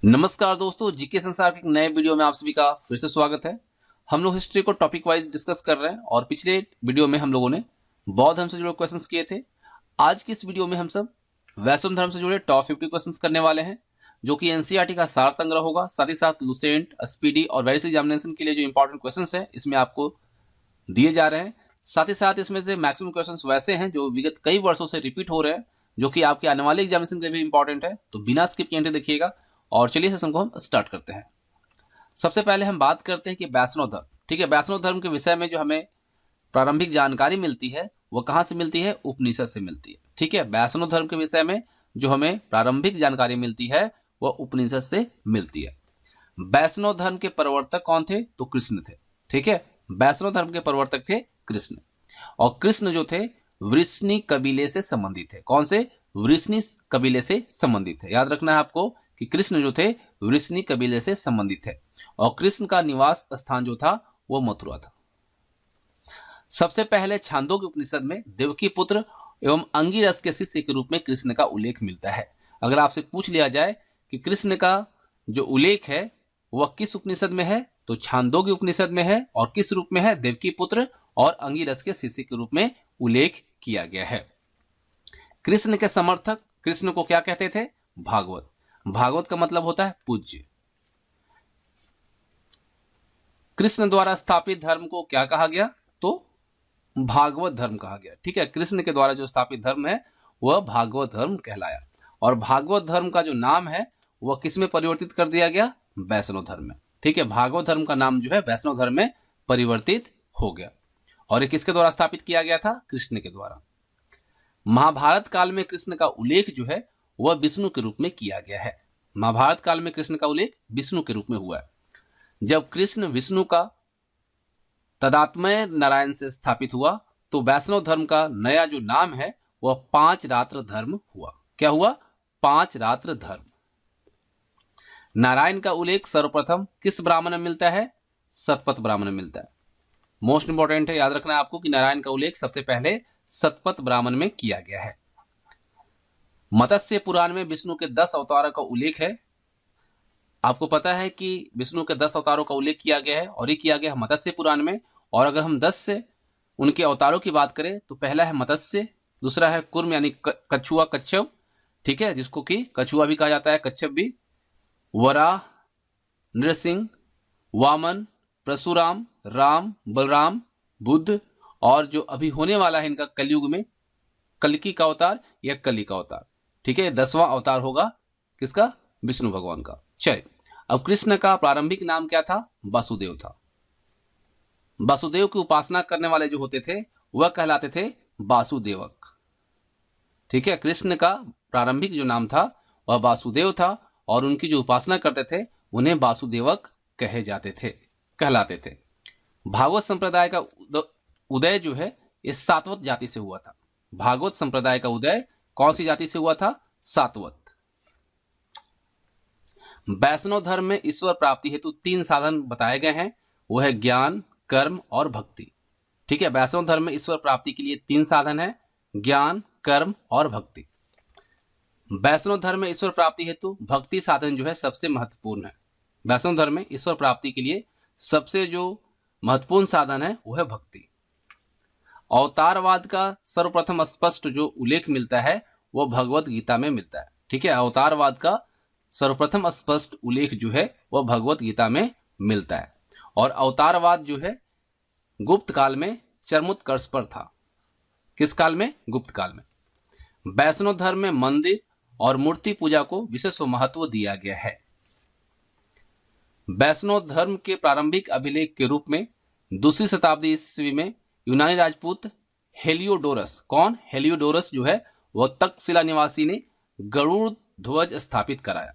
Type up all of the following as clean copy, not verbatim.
नमस्कार दोस्तों, जीके संसार के एक नए वीडियो में आप सभी का फिर से स्वागत है। हम लोग हिस्ट्री को टॉपिक वाइज डिस्कस कर रहे हैं और पिछले वीडियो में हम लोगों ने बौद्ध धर्म से जुड़े क्वेश्चंस किए थे। आज की इस वीडियो में हम सब वैष्णव धर्म से जुड़े टॉप 50 क्वेश्चंस करने वाले हैं, जो कि एनसीईआरटी का सार संग्रह होगा। साथ ही साथ लुसेंट, स्पीडी और वेरियस एग्जामिनेशन के लिए जो इंपॉर्टेंट क्वेश्चन है इसमें आपको दिए जा रहे हैं। साथ ही साथ इसमें से मैक्सिमम क्वेश्चन वैसे हैं जो विगत कई वर्षों से रिपीट हो रहे हैं, जो कि आपके आने वाले एग्जामिनेशन के लिए भी इंपॉर्टेंट है। तो बिना स्किप किए देखिएगा और चलिए सेशन को हम स्टार्ट करते हैं। सबसे पहले हम बात करते हैं कि वैष्णव धर्म, ठीक है, वैष्णव धर्म के विषय में जो हमें प्रारंभिक जानकारी मिलती है वो कहाँ से मिलती है? उपनिषद से मिलती है। ठीक है, वैष्णव धर्म के विषय में जो हमें प्रारंभिक जानकारी मिलती है वह उपनिषद से मिलती है। वैष्णव धर्म के प्रवर्तक कौन थे? तो कृष्ण थे। ठीक है, वैष्णव धर्म के प्रवर्तक थे कृष्ण, और कृष्ण जो थे वृष्णि कबीले से संबंधित थे। कौन से? वृष्णि कबीले से संबंधित थे। याद रखना है आपको कि कृष्ण जो थे वृष्णि कबीले से संबंधित थे, और कृष्ण का निवास स्थान जो था वो मथुरा था। सबसे पहले छांदोग्य उपनिषद में देवकी पुत्र एवं अंगिरस के शिष्य के रूप में कृष्ण का उल्लेख मिलता है। अगर आपसे पूछ लिया जाए कि कृष्ण का जो उल्लेख है वह किस उपनिषद में है, तो छांदोग्य उपनिषद में है। और किस रूप में है? देवकी पुत्र और अंगिरस के शिष्य के रूप में उल्लेख किया गया है। कृष्ण के समर्थक कृष्ण को क्या कहते थे? भागवत। भागवत का मतलब होता है पूज्य। कृष्ण द्वारा स्थापित धर्म को क्या कहा गया? तो भागवत धर्म कहा गया। ठीक है, कृष्ण के द्वारा जो स्थापित धर्म है वह भागवत धर्म कहलाया। और भागवत धर्म का जो नाम है वह किस में परिवर्तित कर दिया गया? वैष्णव धर्म में। ठीक है, भागवत धर्म का नाम जो है वैष्णव धर्म में परिवर्तित हो गया। और ये किसके द्वारा स्थापित किया गया था? कृष्ण के द्वारा। महाभारत काल में कृष्ण का उल्लेख जो है वह विष्णु के रूप में किया गया है। महाभारत काल में कृष्ण का उल्लेख विष्णु के रूप में हुआ है। जब कृष्ण विष्णु का तदात्मय नारायण से स्थापित हुआ तो वैष्णव धर्म का नया जो नाम है वह पांच रात्र धर्म हुआ। क्या हुआ? पांच रात्र धर्म। नारायण का उल्लेख सर्वप्रथम किस ब्राह्मण में मिलता है? सतपथ ब्राह्मण में मिलता है। मोस्ट इंपॉर्टेंट है, याद रखना है आपको कि नारायण का उल्लेख सबसे पहले सतपथ ब्राह्मण में किया गया है। मत्स्य पुराण में विष्णु के 10 अवतारों का उल्लेख है। आपको पता है कि विष्णु के 10 अवतारों का उल्लेख किया गया है और ये किया गया है मत्स्य पुराण में। और अगर हम 10 से उनके अवतारों की बात करें तो पहला है मत्स्य, दूसरा है कुर्म यानी कछुआ कच्छप, ठीक है, जिसको कि कछुआ भी कहा जाता है, कच्छप भी, वराह, नृसिंह, वामन, परशुराम, राम, बलराम, बुद्ध, और जो अभी होने वाला है इनका कलयुग में कल्कि का अवतार या कली का अवतार। ठीक है, 10वां अवतार होगा किसका? विष्णु भगवान का। चलिए, अब कृष्ण का प्रारंभिक नाम क्या था? वासुदेव था। वासुदेव की उपासना करने वाले जो होते थे वह कहलाते थे वासुदेवक। ठीक है, कृष्ण का प्रारंभिक जो नाम था वह वासुदेव था, और उनकी जो उपासना करते थे उन्हें वासुदेवक कहे जाते थे, कहलाते थे। भागवत संप्रदाय का उदय जो है इस सातवत जाति से हुआ था। भागवत संप्रदाय का उदय कौन सी जाति से हुआ था? सातवत। वैष्णव धर्म में ईश्वर प्राप्ति हेतु 3 साधन बताए गए हैं, वो है ज्ञान, कर्म और भक्ति। ठीक है, वैष्णव धर्म में ईश्वर प्राप्ति के लिए 3 साधन है, ज्ञान, कर्म और भक्ति। वैष्णव धर्म में ईश्वर प्राप्ति हेतु भक्ति साधन जो है सबसे महत्वपूर्ण है। वैष्णव धर्म में ईश्वर प्राप्ति के लिए सबसे जो महत्वपूर्ण साधन है वो है भक्ति। अवतारवाद का सर्वप्रथम स्पष्ट जो उल्लेख मिलता है वो भगवत गीता में मिलता है। ठीक है, अवतारवाद का सर्वप्रथम स्पष्ट उल्लेख जो है वह भगवत गीता में मिलता है। और अवतारवाद जो है गुप्त काल में चरमोत्कर्ष पर था। किस काल में? गुप्त काल में। वैष्णव धर्म में मंदिर और मूर्ति पूजा को विशेष महत्व दिया गया है। वैष्णव धर्म के प्रारंभिक अभिलेख के रूप में 2वीं शताब्दी ईस्वी में यूनानी राजपूत हेलियोडोरस, कौन? हेलियोडोरस जो है वह तक्षशिला निवासी ने गरुड़ ध्वज स्थापित कराया।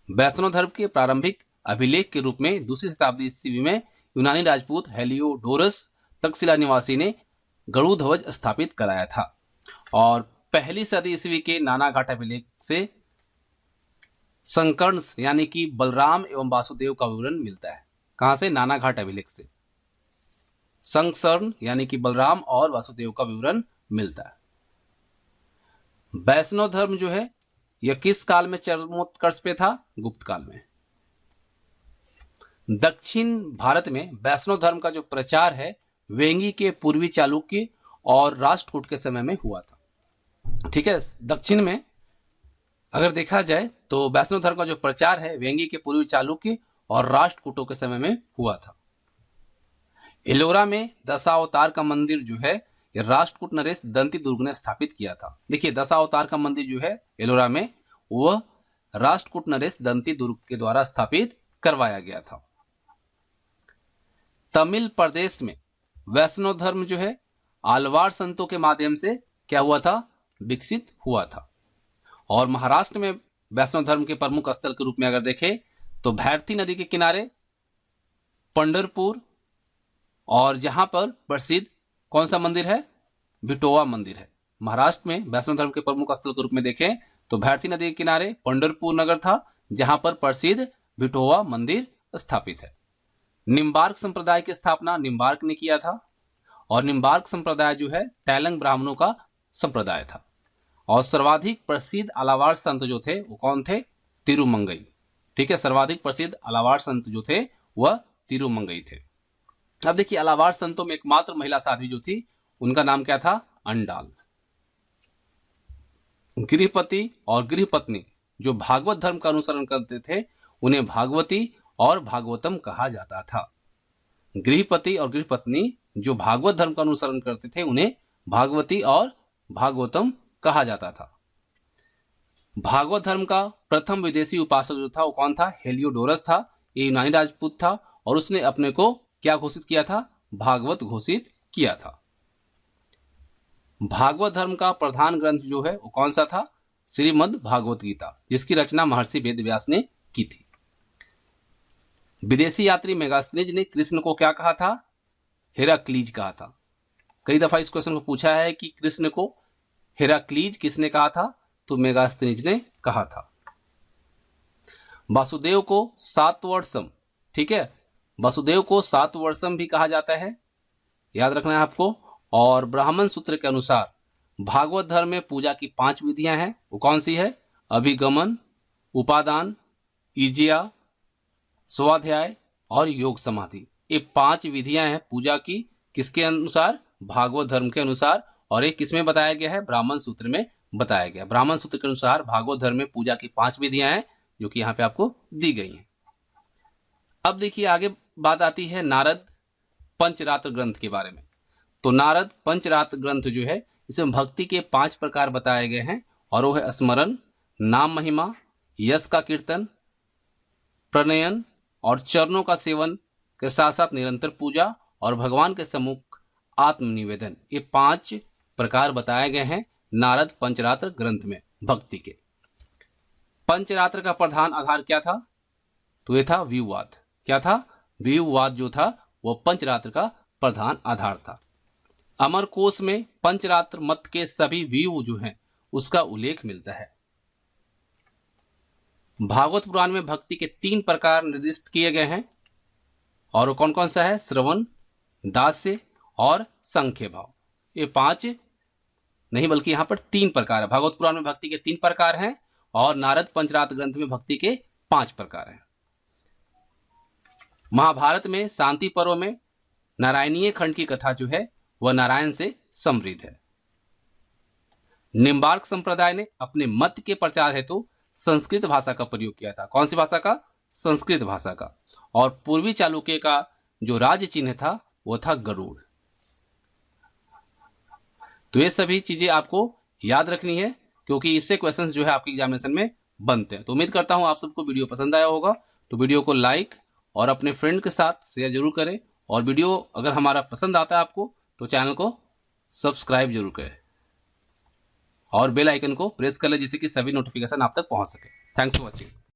वैष्णव धर्म के प्रारंभिक अभिलेख के रूप में 2वीं शताब्दी ईस्वी में यूनानी राजपूत हेलियोडोरस तक्षशिला निवासी ने गरुड़ ध्वज स्थापित कराया था। और पहली सदी ईस्वी के नानाघाट अभिलेख से संकर्ण यानी कि बलराम एवं वासुदेव का विवरण मिलता है। कहां से? नानाघाट अभिलेख से संकर्ण यानी कि बलराम और वासुदेव का विवरण मिलता है। वैष्णव धर्म जो है यह किस काल में चरमोत्कर्ष पे था? गुप्त काल में। दक्षिण भारत में वैष्णव धर्म का जो प्रचार है वेंगी के पूर्वी चालुक्य और राष्ट्रकूट के समय में हुआ था। ठीक है, दक्षिण में अगर देखा जाए तो वैष्णव धर्म का जो प्रचार है वेंगी के पूर्वी चालुक्य और राष्ट्रकूटों के समय में हुआ था। एलोरा में दशावतार का मंदिर जो है ये राष्ट्रकूट नरेश दंती दुर्ग ने स्थापित किया था। देखिए, दशावतार का मंदिर जो है एलोरा में वह राष्ट्रकूट नरेश दंती दुर्ग के द्वारा स्थापित करवाया गया था। तमिल प्रदेश में वैष्णव धर्म जो है आलवार संतों के माध्यम से क्या हुआ था? विकसित हुआ था। और महाराष्ट्र में वैष्णव धर्म के प्रमुख स्थल के रूप में अगर देखें तो भैरथी नदी के किनारे पंढरपुर, और जहां पर प्रसिद्ध कौन सा मंदिर है? विठोवा मंदिर है। महाराष्ट्र में वैष्णव धर्म के प्रमुख स्थल के रूप में देखें तो भैरथी नदी के किनारे पंढरपुर नगर था, जहां पर प्रसिद्ध विठोवा मंदिर स्थापित है। निम्बार्क संप्रदाय की स्थापना निम्बार्क ने किया था, और निम्बार्क संप्रदाय जो है तैलंग ब्राह्मणों का संप्रदाय था। और सर्वाधिक प्रसिद्ध आलावार संत जो थे वो कौन थे? तिरुमंगई। ठीक है, सर्वाधिक प्रसिद्ध आलावार संत जो थे वह तिरुमंगई थे। अब देखिए, आलावार संतों में एकमात्र महिला साध्वी जो थी उनका नाम क्या था? अंडाल। गृहपति और गृहपत्नी जो भागवत धर्म का अनुसरण करते थे उन्हें भागवती और भागवतम कहा जाता था। गृहपति और गृहपत्नी जो भागवत धर्म का अनुसरण करते थे उन्हें भागवती और भागवतम कहा जाता था। भागवत धर्म का प्रथम विदेशी उपासक जो था वो कौन था? हेलियोडोरस था। ये यूनानी राजपूत था और उसने अपने को क्या घोषित किया था? भागवत घोषित किया था। भागवत धर्म का प्रधान ग्रंथ जो है वो कौन सा था? श्रीमद् भागवत गीता, जिसकी रचना महर्षि वेदव्यास ने की थी। विदेशी यात्री मेगास्थनीज ने कृष्ण को क्या कहा था? हेराक्लीज कहा था। कई दफा इस क्वेश्चन को पूछा है कि कृष्ण को हेराक्लीज किसने कहा था? तो मेगास्थनीज ने कहा था। वासुदेव को सातवर्षम, ठीक है, वासुदेव को सातवर्षम भी कहा जाता है, याद रखना है आपको। और ब्राह्मण सूत्र के अनुसार भागवत धर्म में पूजा की 5 विधियां हैं। वो कौन सी है? अभिगमन, उपादान, ईजिया, स्वाध्याय और योग समाधि। ये 5 विधियां हैं पूजा की। किसके अनुसार? भागवत धर्म के अनुसार। और एक किसमें बताया गया है? ब्राह्मण सूत्र में बताया गया। ब्राह्मण सूत्र के अनुसार भागवत धर्म में पूजा की 5 विधियां हैं जो कि यहाँ पे आपको दी गई हैं। अब देखिए, आगे बात आती है नारद पंचरात्र ग्रंथ के बारे में। तो नारद पंचरात्र ग्रंथ जो है इसमें भक्ति के 5 प्रकार बताए गए हैं, और वो है स्मरण, नाम महिमा, यश का कीर्तन, प्रणयन और चरणों का सेवन के साथ साथ निरंतर पूजा और भगवान के सम्मुख आत्मनिवेदन। ये 5 प्रकार बताए गए हैं नारद पंचरात्र ग्रंथ में भक्ति के। पंचरात्र का प्रधान आधार क्या था? तो ये था व्यूवाद। क्या था? व्यूवाद जो था वो पंचरात्र का प्रधान आधार था। अमरकोश में पंचरात्र मत के सभी व्यू जो हैं उसका उल्लेख मिलता है। भागवत पुराण में भक्ति के 3 प्रकार निर्दिष्ट किए गए हैं, और कौन कौन सा है? श्रवण, दास्य और संख्य भाव। ये 5 नहीं बल्कि यहाँ पर 3 प्रकार है। भागवत पुराण में भक्ति के 3 प्रकार हैं और नारद पंचरात्र ग्रंथ में भक्ति के 5 प्रकार हैं। महाभारत में शांति पर्व में नारायणीय खंड की कथा जो है वह नारायण से समृद्ध है। निम्बार्क संप्रदाय ने अपने मत के प्रचार हेतु संस्कृत भाषा का प्रयोग किया था। कौन सी भाषा का? संस्कृत भाषा का। और पूर्वी चालुक्य का जो राज्य चिन्ह था वो था गरुड़। तो ये सभी चीजें आपको याद रखनी है क्योंकि इससे क्वेश्चंस जो है आपके एग्जामिनेशन में बनते हैं। तो उम्मीद करता हूं आप सबको वीडियो पसंद आया होगा। तो वीडियो को लाइक और अपने फ्रेंड के साथ शेयर जरूर करें, और वीडियो अगर हमारा पसंद आता है आपको तो चैनल को सब्सक्राइब जरूर करें और बेल आइकन को प्रेस कर लें जिससे कि सभी नोटिफिकेशन आप तक पहुंच सके। Thanks for watching.